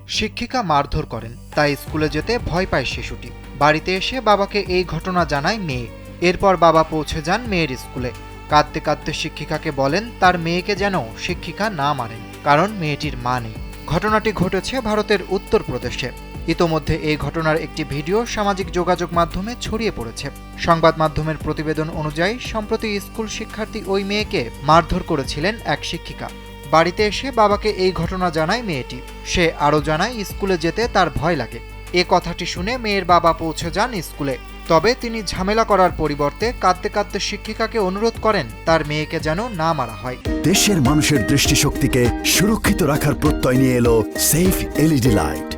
শিক্ষিকা মারধর করেন, তাই স্কুলে যেতে ভয় পায় শিশুটি। বাড়িতে এসে বাবাকে এই ঘটনা জানায় মেয়ে। এরপর বাবা পৌঁছে যান মেয়ের স্কুলে। কাঁদতে কাঁদতে শিক্ষিকাকে বলেন তার মেয়েকে যেন শিক্ষিকা না মারেন, কারণ মেয়েটির মা নেই। ঘটনাটি ঘটেছে ভারতের উত্তরপ্রদেশে। ইতোমধ্যে এই ঘটনার একটি ভিডিও সামাজিক যোগাযোগ মাধ্যমে ছড়িয়ে পড়েছে। সংবাদ মাধ্যমের প্রতিবেদন অনুযায়ী সম্প্রতি স্কুল শিক্ষার্থী ওই মেয়েকে মারধর করেছিলেন এক শিক্ষিকা। বাড়িতে এসে বাবাকে এই ঘটনা জানায় মেয়েটি। সে আরও জানায় স্কুলে যেতে তার ভয় লাগে। এ কথাটি শুনে মেয়ের বাবা পৌঁছে যান স্কুলে। তবে তিনি ঝামেলা করার পরিবর্তে কাঁদতে কাঁদতে শিক্ষিকাকে অনুরোধ করেন তার মেয়েকে যেন না মারা হয়। দেশের মানুষের দৃষ্টিশক্তিকে সুরক্ষিত রাখার প্রত্যয় নিয়ে এলো সেফ এলইডি লাইট।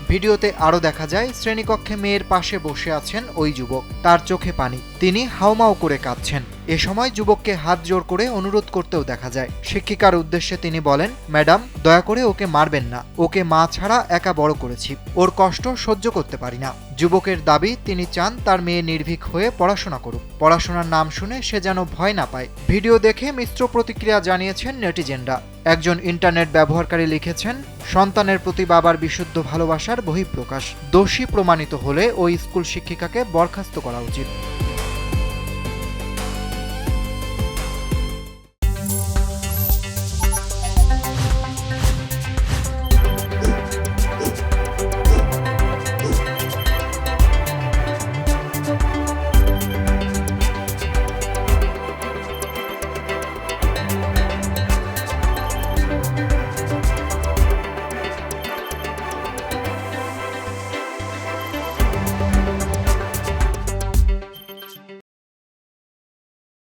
ভিডিওতে আরও দেখা যায় শ্রেণীকক্ষে মেয়ের পাশে বসে আছেন ওই যুবক। তার চোখে পানি, তিনি হাউমাউ করে কাঁদছেন। এ সময় যুবককে হাত জোড় করে অনুরোধ করতেও দেখা যায়। শিক্ষিকার উদ্দেশ্যে তিনি বলেন, ম্যাডাম দয়া করে ওকে মারবেন না, ওকে মা ছাড়া একা বড় করেছি, ওর কষ্ট সহ্য করতে পারি না। যুবকের দাবি তিনি চান তার মেয়ে নির্ভীক হয়ে পড়াশোনা করুক, পড়াশোনার নাম শুনে সে যেন ভয় না পায়। ভিডিও দেখে মিশ্র প্রতিক্রিয়া জানিয়েছেন নেটিজেনরা। একজন ইন্টারনেট ব্যবহারকারী লিখেছেন, সন্তানের প্রতি বাবার বিশুদ্ধ ভালোবাসার বহিঃপ্রকাশ। দোষী প্রমাণিত হলে ওই স্কুল শিক্ষিকাকে বরখাস্ত করা উচিত।